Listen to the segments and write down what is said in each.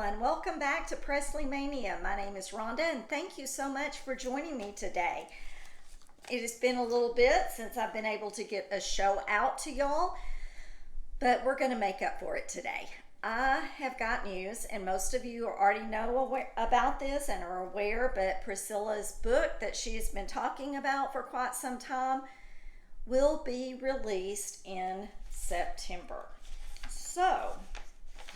everyone. Welcome back to Presley Mania. My name is Rhonda, and thank you so much for joining me today. It has been a little bit since I've been able to get a show out to y'all, but we're going to make up for it today. I have got news, and most of you already know about this and are aware, but Priscilla's book that she's been talking about for quite some time will be released in September. So,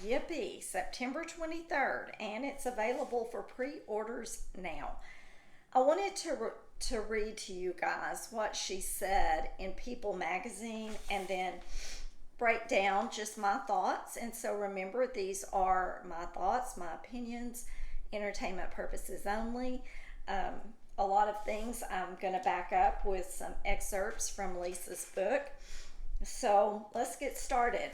yippee, September 23rd, and it's available for pre-orders now. I wanted to read to you guys what she said in People magazine and then break down just my thoughts. And so remember, these are my thoughts, my opinions, entertainment purposes only. A lot of things I'm going to back up with some excerpts from Lisa's book. So let's get started.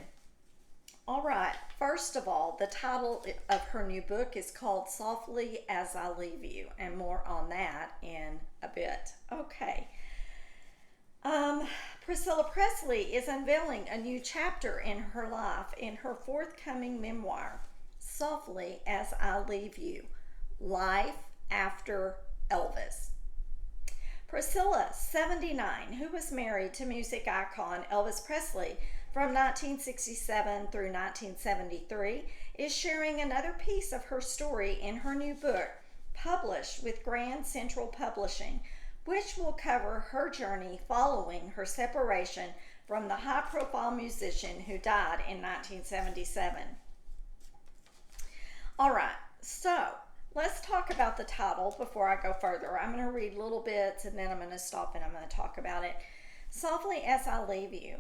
All right, first of all, the title of her new book is called Softly as I Leave You, and more on that in a bit. Okay. Priscilla Presley is unveiling a new chapter in her life in her forthcoming memoir, Softly as I Leave You, Life After Elvis. Priscilla, 79, who was married to music icon Elvis Presley from 1967 through 1973, is sharing another piece of her story in her new book, published with Grand Central Publishing, which will cover her journey following her separation from the high-profile musician who died in 1977. All right, so let's talk about the title before I go further. I'm going to read little bits and then I'm going to stop and I'm going to talk about it. Softly as I Leave You.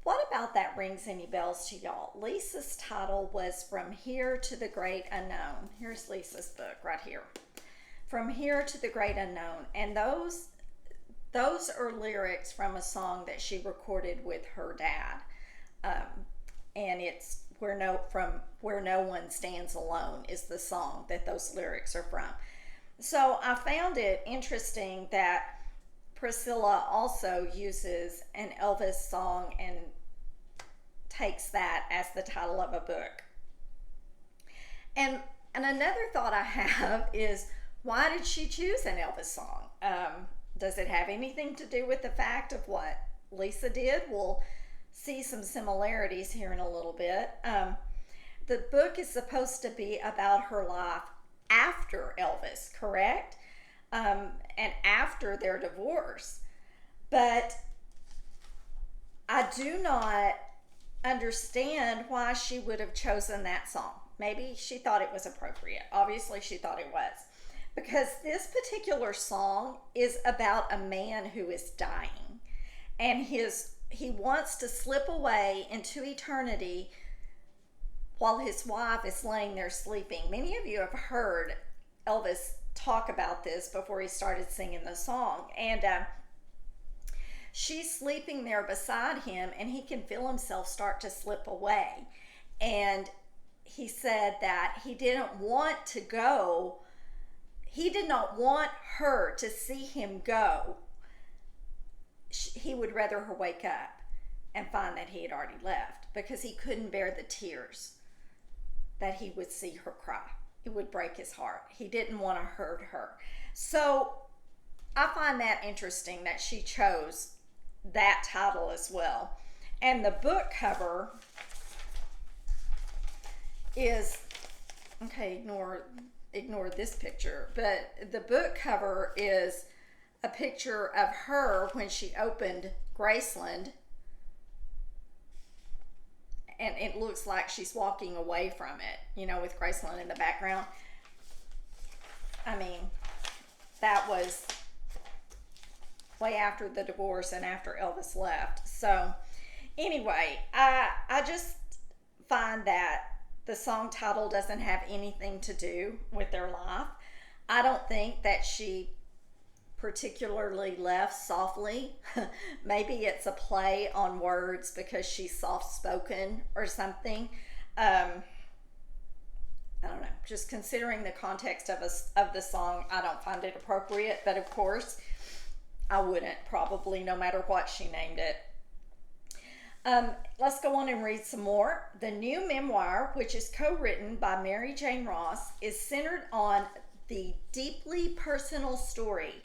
What about that rings any bells to y'all? Lisa's title was From Here to the Great Unknown. Here's Lisa's book right here. From Here to the Great Unknown. And those are lyrics from a song that she recorded with her dad. And it's Where No One Stands Alone is the song that those lyrics are from. So I found it interesting that Priscilla also uses an Elvis song and takes that as the title of a book. And another thought I have is, why did she choose an Elvis song? Does it have anything to do with the fact of what Lisa did? We'll see some similarities here in a little bit. The book is supposed to be about her life after Elvis, correct? And after their divorce. But I do not understand why she would have chosen that song. Maybe she thought it was appropriate. Obviously, she thought it was. Because this particular song is about a man who is dying. And he wants to slip away into eternity while his wife is laying there sleeping. Many of you have heard Elvis talk about this before he started singing the song, and she's sleeping there beside him and he can feel himself start to slip away. And he said that he did not want her to see him go. He would rather her wake up and find that he had already left, because he couldn't bear the tears that he would see her cry. It would break his heart. He didn't want to hurt her. So I find that interesting that she chose that title as well. And the book cover is, okay, ignore this picture, but the book cover is a picture of her when she opened Graceland, and it looks like she's walking away from it, with Graceland in the background. I mean, that was way after the divorce and after Elvis left. So anyway, I just find that the song title doesn't have anything to do with their life. I don't think that she particularly left softly. Maybe it's a play on words because she's soft-spoken or something. I don't know. Just considering the context of the song, I don't find it appropriate. But of course, I wouldn't probably, no matter what she named it. Let's go on and read some more. The new memoir, which is co written by Mary Jane Ross, is centered on the deeply personal story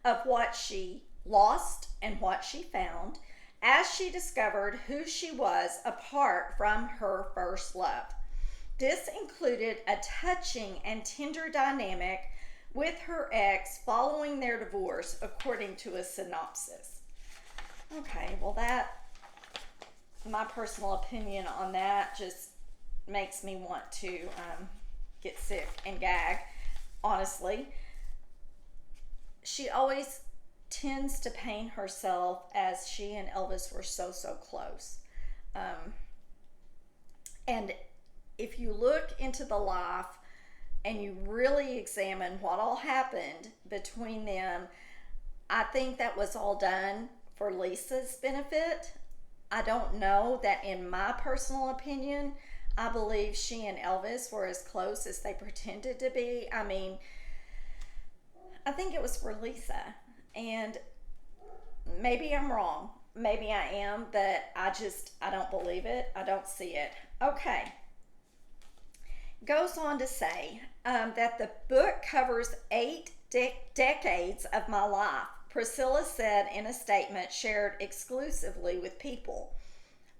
of what she lost and what she found as she discovered who she was apart from her first love. This included a touching and tender dynamic with her ex following their divorce, according to a synopsis. Okay, well, my personal opinion on that just makes me want to get sick and gag, honestly. She always tends to paint herself as she and Elvis were so, so close. And if you look into the life and you really examine what all happened between them, I think that was all done for Lisa's benefit. I don't know that, in my personal opinion, I believe she and Elvis were as close as they pretended to be. I mean, I think it was for Lisa. And maybe I'm wrong. Maybe I am, but I don't believe it. I don't see it. Okay. Goes on to say that the book covers 8 decades of my life, Priscilla said in a statement shared exclusively with People.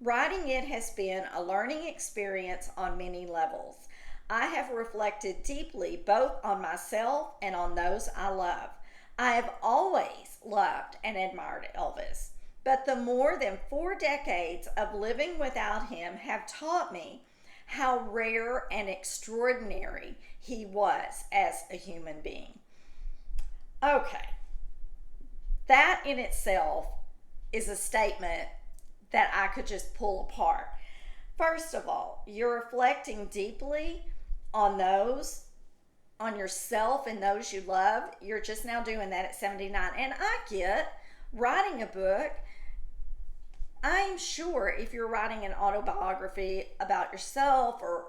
Writing it has been a learning experience on many levels. I have reflected deeply both on myself and on those I love. I have always loved and admired Elvis, but the more than 4 decades of living without him have taught me how rare and extraordinary he was as a human being. Okay, that in itself is a statement that I could just pull apart. First of all, you're reflecting deeply on yourself and those you love. You're just now doing that at 79. And I get writing a book. I'm sure if you're writing an autobiography about yourself, or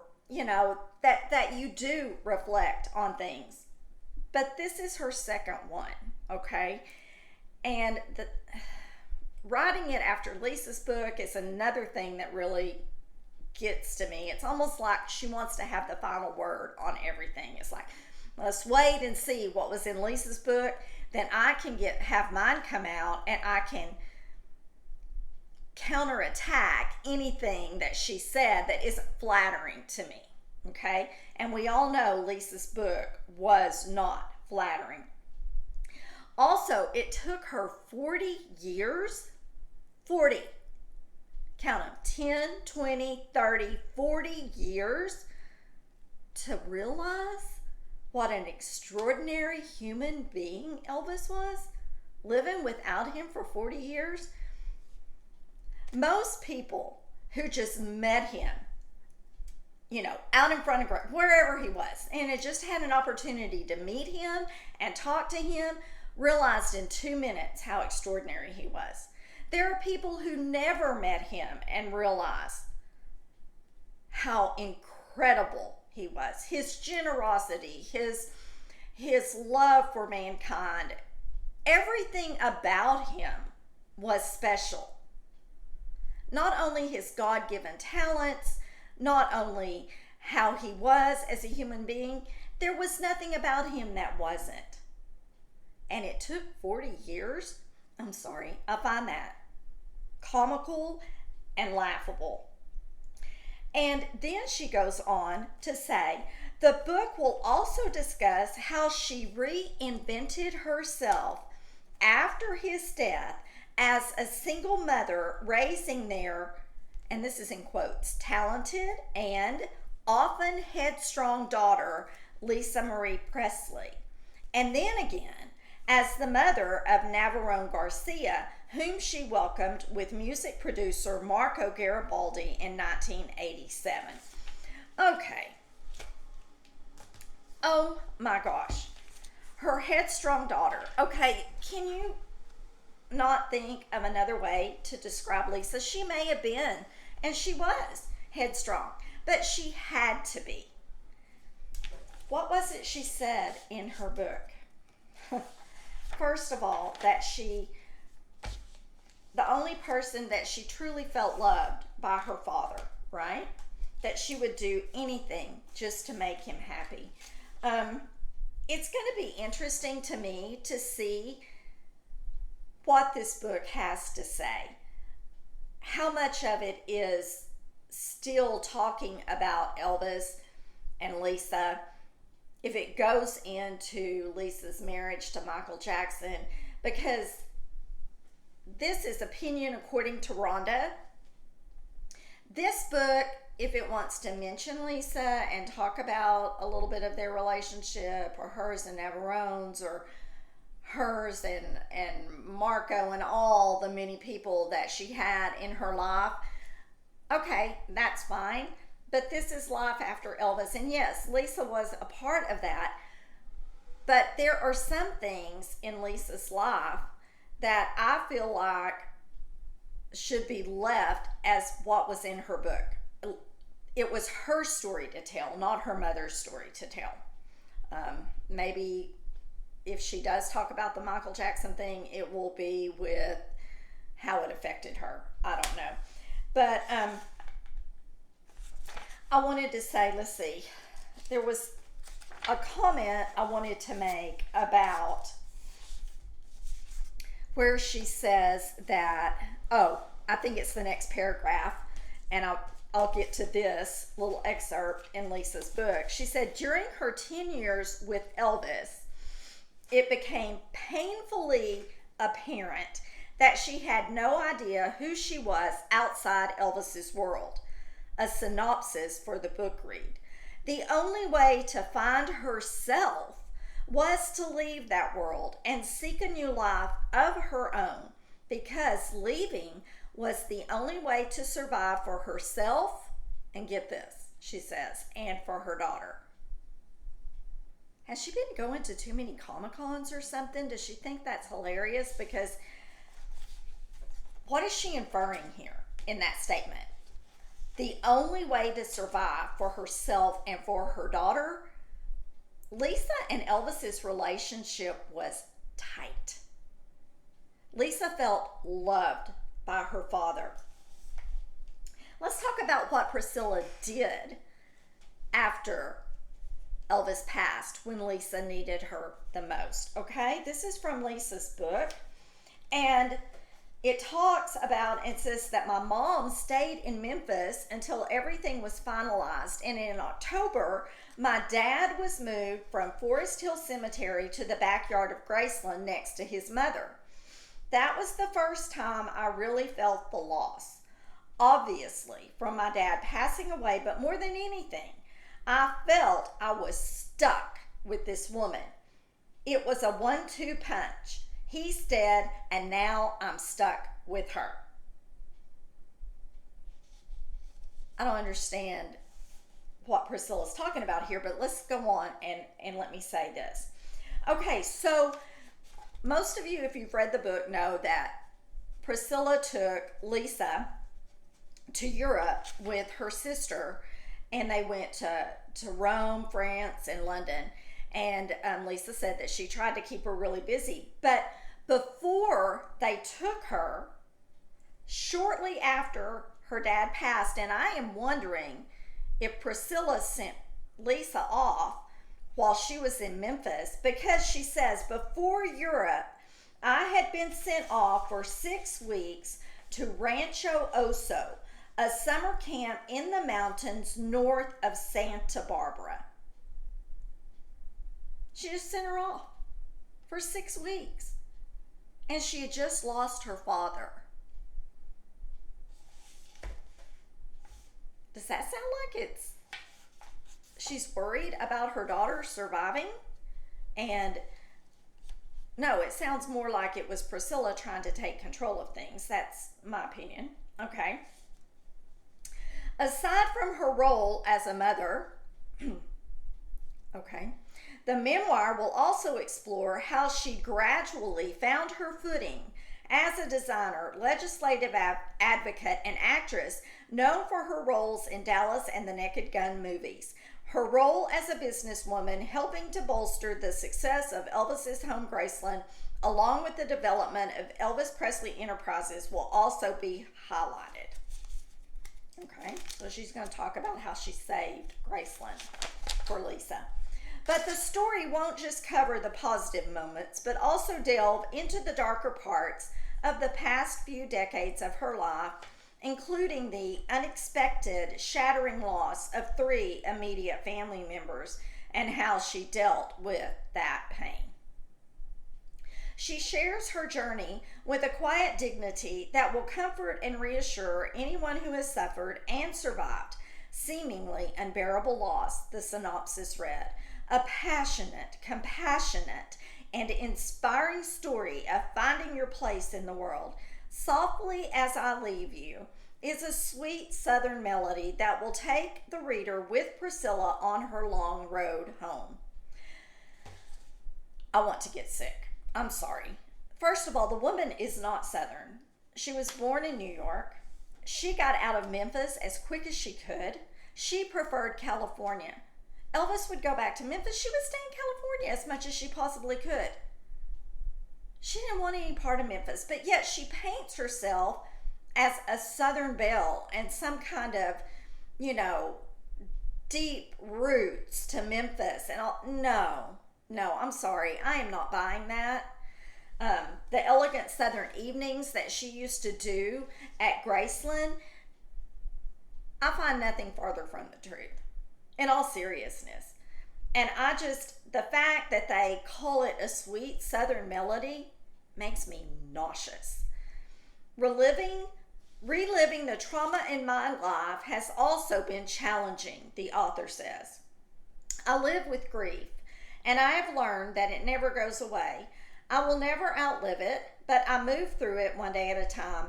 that you do reflect on things. But this is her second one, okay? And writing it after Lisa's book is another thing that really gets to me. It's almost like she wants to have the final word on everything. It's like, let's wait and see what was in Lisa's book, then I can have mine come out and I can counterattack anything that she said that isn't flattering to me. Okay? And we all know Lisa's book was not flattering. Also, it took her 40 years, 40, count them, 10, 20, 30, 40 years to realize what an extraordinary human being Elvis was, living without him for 40 years. Most people who just met him, out in front of wherever he was, and had just had an opportunity to meet him and talk to him, realized in 2 minutes how extraordinary he was. There are people who never met him and realized how incredible he was. His generosity, his love for mankind, everything about him was special. Not only his God-given talents, not only how he was as a human being, there was nothing about him that wasn't. And it took 40 years. I'm sorry, I find that comical and laughable. And then she goes on to say, the book will also discuss how she reinvented herself after his death as a single mother raising their, and this is in quotes, talented and often headstrong daughter, Lisa Marie Presley. And then again, as the mother of Navarone Garcia, whom she welcomed with music producer Marco Garibaldi in 1987. Okay. Oh my gosh. Her headstrong daughter. Okay, can you not think of another way to describe Lisa? She may have been, and she was, headstrong, but she had to be. What was it she said in her book? First of all, that she the only person that she truly felt loved by her father, right? That she would do anything just to make him happy. It's going to be interesting to me to see what this book has to say. How much of it is still talking about Elvis and Lisa, if it goes into Lisa's marriage to Michael Jackson, because this is opinion according to Rhonda. This book, if it wants to mention Lisa and talk about a little bit of their relationship, or hers and Navarone's, or hers and Marco and all the many people that she had in her life, okay, that's fine. But this is life after Elvis. And yes, Lisa was a part of that. But there are some things in Lisa's life that I feel like should be left as what was in her book. It was her story to tell, not her mother's story to tell. Maybe if she does talk about the Michael Jackson thing, it will be with how it affected her. I don't know. But I wanted to say, let's see, there was a comment I wanted to make about where she says that, I think it's the next paragraph, and I'll get to this little excerpt in Lisa's book. She said, during her 10 years with Elvis, it became painfully apparent that she had no idea who she was outside Elvis's world. A synopsis for the book read. The only way to find herself was to leave that world and seek a new life of her own, because leaving was the only way to survive for herself, and get this, she says, and for her daughter. Has she been going to too many Comic-Cons or something? Does she think that's hilarious? Because what is she inferring here in that statement? The only way to survive for herself and for her daughter? Lisa and Elvis's relationship was tight. Lisa felt loved by her father. Let's talk about what Priscilla did after Elvis passed, when Lisa needed her the most. Okay, this is from Lisa's book, and it talks about, it says that my mom stayed in Memphis until everything was finalized, and in October my dad was moved from Forest Hill Cemetery to the backyard of Graceland next to his mother. That was the first time I really felt the loss, obviously from my dad passing away, but more than anything, I felt I was stuck with this woman. It was a 1-2 punch. He's dead, and now I'm stuck with her. I don't understand what Priscilla's talking about here, but let's go on and let me say this. Okay, so most of you, if you've read the book, know that Priscilla took Lisa to Europe with her sister, and they went to Rome, France, and London. And Lisa said that she tried to keep her really busy. But before they took her, shortly after her dad passed, and I am wondering if Priscilla sent Lisa off while she was in Memphis, because she says, before Europe, I had been sent off for 6 weeks to Rancho Oso, a summer camp in the mountains north of Santa Barbara. She just sent her off for 6 weeks. And she had just lost her father. Does that sound like she's worried about her daughter surviving? And no, it sounds more like it was Priscilla trying to take control of things. That's my opinion. Okay. Aside from her role as a mother, okay, the memoir will also explore how she gradually found her footing As a designer, legislative advocate, and actress, known for her roles in Dallas and the Naked Gun movies, her role as a businesswoman helping to bolster the success of Elvis's home Graceland, along with the development of Elvis Presley Enterprises, will also be highlighted. Okay, so she's going to talk about how she saved Graceland for Lisa. But the story won't just cover the positive moments, but also delve into the darker parts of the past few decades of her life, including the unexpected, shattering loss of 3 immediate family members and how she dealt with that pain. She shares her journey with a quiet dignity that will comfort and reassure anyone who has suffered and survived seemingly unbearable loss, the synopsis read. A passionate, compassionate, and inspiring story of finding your place in the world. Softly As I Leave You is a sweet southern melody that will take the reader with Priscilla on her long road home. I want to get sick. I'm sorry. First of all, the woman is not southern. She was born in New York. She got out of Memphis as quick as she could. She preferred California. Elvis would go back to Memphis. She would stay in California as much as she possibly could. She didn't want any part of Memphis, but yet she paints herself as a Southern belle and some kind of, deep roots to Memphis. And no, I'm sorry. I am not buying that. The elegant Southern evenings that she used to do at Graceland, I find nothing farther from the truth, in all seriousness. And the fact that they call it a sweet Southern melody makes me nauseous. Reliving the trauma in my life has also been challenging, the author says. I live with grief, and I have learned that it never goes away. I will never outlive it, but I move through it one day at a time.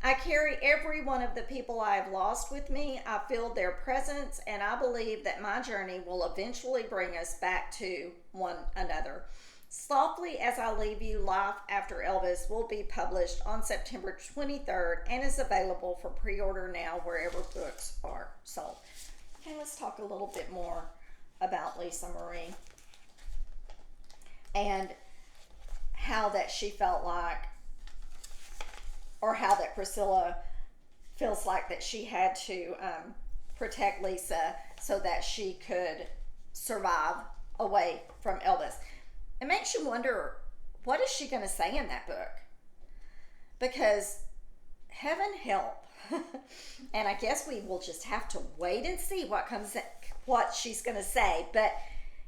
I carry every one of the people I have lost with me. I feel their presence, and I believe that my journey will eventually bring us back to one another. Softly As I Leave You, Life After Elvis will be published on September 23rd and is available for pre-order now wherever books are sold. Okay, let's talk a little bit more about Lisa Marie and how that she felt like, or how that Priscilla feels like that she had to protect Lisa so that she could survive away from Elvis. It makes you wonder, what is she going to say in that book? Because heaven help. And I guess we will just have to wait and see what she's going to say. But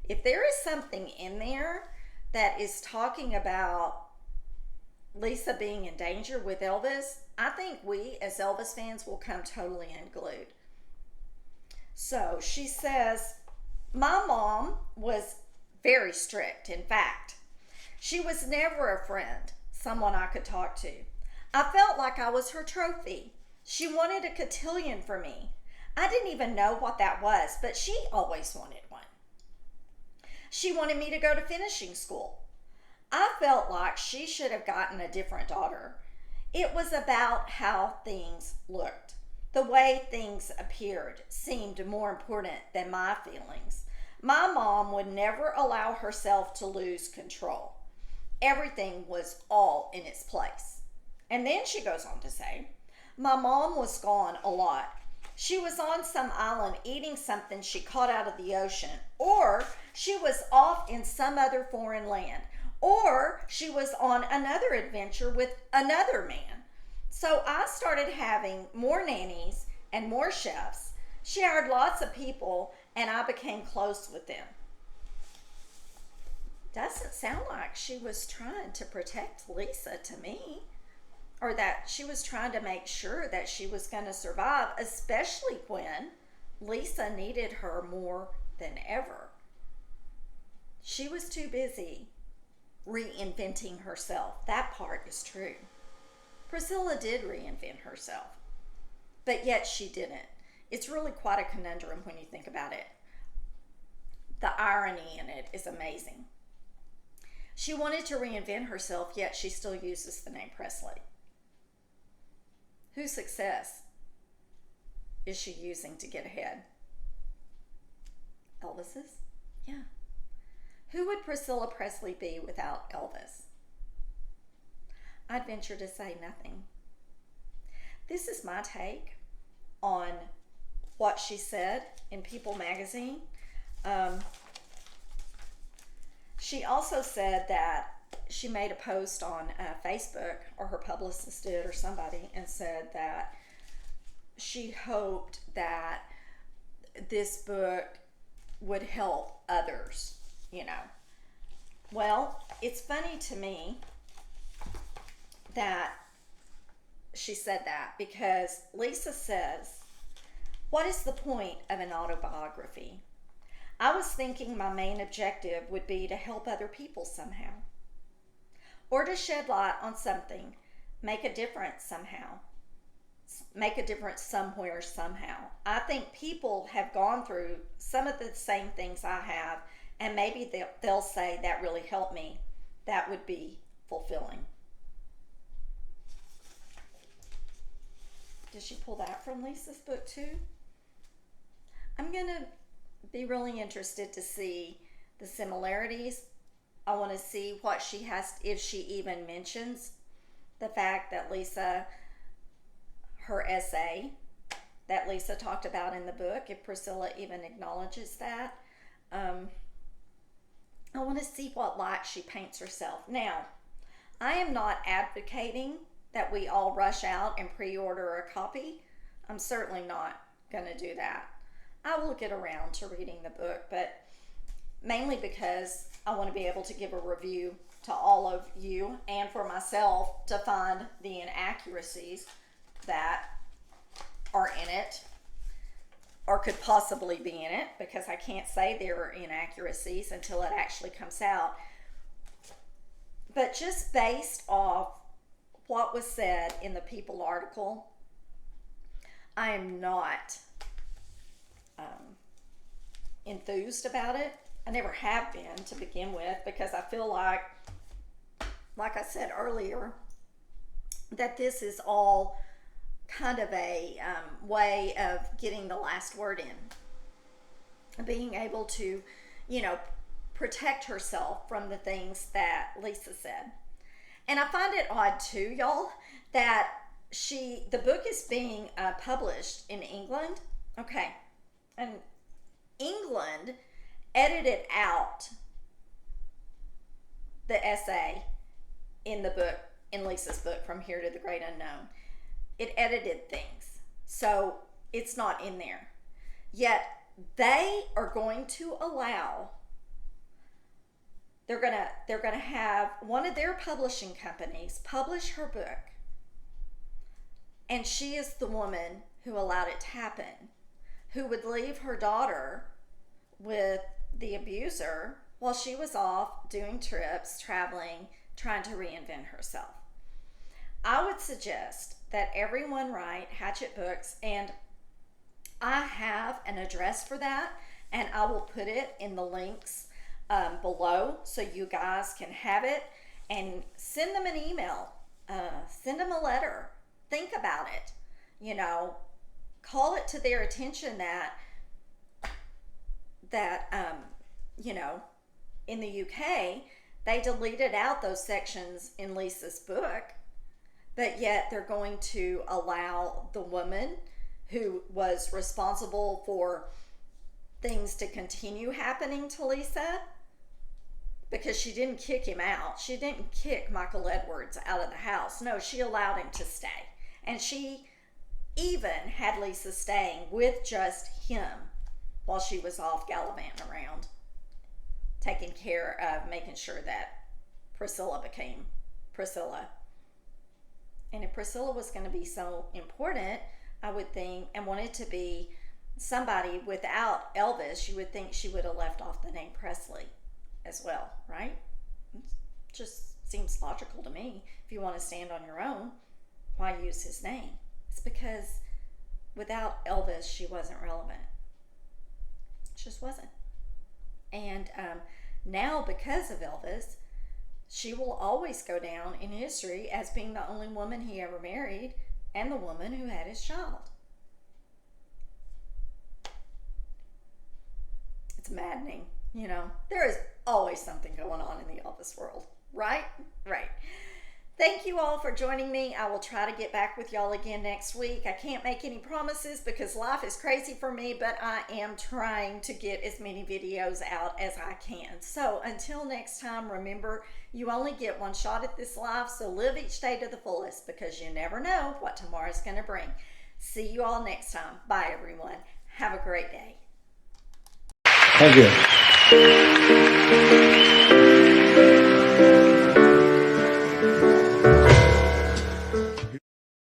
if there is something in there that is talking about Lisa being in danger with Elvis, I think we as Elvis fans will come totally unglued. So she says, my mom was very strict. In fact, she was never a friend, someone I could talk to. I felt like I was her trophy. She wanted a cotillion for me. I didn't even know what that was, but she always wanted one. She wanted me to go to finishing school. I felt like she should have gotten a different daughter. It was about how things looked. The way things appeared seemed more important than my feelings. My mom would never allow herself to lose control. Everything was all in its place. And then she goes on to say, my mom was gone a lot. She was on some island eating something she caught out of the ocean, or she was off in some other foreign land, or she was on another adventure with another man. So I started having more nannies and more chefs. She hired lots of people, and I became close with them. Doesn't sound like she was trying to protect Lisa to me, or that she was trying to make sure that she was going to survive, especially when Lisa needed her more than ever. She was too busy reinventing herself. That part is true. Priscilla did reinvent herself, but yet she didn't. It's really quite a conundrum when you think about it. The irony in it is amazing. She wanted to reinvent herself, yet she still uses the name Presley. Whose success is she using to get ahead? Elvis's? Yeah. Who would Priscilla Presley be without Elvis? I'd venture to say nothing. This is my take on what she said in People magazine. She also said that she made a post on Facebook, or her publicist did, or somebody, and said that she hoped that this book would help others, you know. Well, it's funny to me that she said that, because Lisa says, what is the point of an autobiography? I was thinking my main objective would be to help other people somehow, or to shed light on something, make a difference somehow, make a difference somewhere somehow. I think people have gone through some of the same things I have, and maybe they'll say that really helped me. That would be fulfilling. Did she pull that from Lisa's book too? I'm going to be really interested to see the similarities. I want to see what she has, if she even mentions the fact that Lisa, her essay that Lisa talked about in the book, if Priscilla even acknowledges that. I want to see what light she paints herself. Now, I am not advocating that we all rush out and pre-order a copy. I'm certainly not going to do that. I will get around to reading the book, but mainly because I want to be able to give a review to all of you, and for myself to find the inaccuracies that are in it, or could possibly be in it, because I can't say there are inaccuracies until it actually comes out. But just based off what was said in the People article, I am not enthused about it. I never have been to begin with, because I feel like I said earlier, that this is all kind of a way of getting the last word in, being able to, protect herself from the things that Lisa said. And I find it odd too, y'all, that the book is being published in England. Okay. And England edited out the essay in the book, in Lisa's book, From Here to the Great Unknown. It edited things, so it's not in there. Yet they are going to allow, they're gonna have one of their publishing companies publish her book, and she is the woman who allowed it to happen, who would leave her daughter with the abuser while she was off doing trips, traveling, trying to reinvent herself. I would suggest that everyone write Hatchet books, and I have an address for that, and I will put it in the links below so you guys can have it, and send them an email, send them a letter, think about it, call it to their attention that in the UK, they deleted out those sections in Lisa's book, but yet they're going to allow the woman who was responsible for things to continue happening to Lisa, because she didn't kick him out. She didn't kick Michael Edwards out of the house. No, she allowed him to stay. And she even had Lisa staying with just him while she was off gallivanting around, taking care of making sure that Priscilla became Priscilla. And if Priscilla was going to be so important, I would think, and wanted to be somebody without Elvis, you would think she would have left off the name Presley as well, right? It just seems logical to me. If you want to stand on your own, why use his name? It's because without Elvis, she wasn't relevant. It just wasn't. And now, because of Elvis, she will always go down in history as being the only woman he ever married and the woman who had his child. It's maddening, you know. There is always something going on in the office world, right? Right. Thank you all for joining me. I will try to get back with y'all again next week. I can't make any promises because life is crazy for me, but I am trying to get as many videos out as I can. So until next time, remember, you only get one shot at this life, so live each day to the fullest because you never know what tomorrow's going to bring. See you all next time. Bye, everyone. Have a great day. Thank you.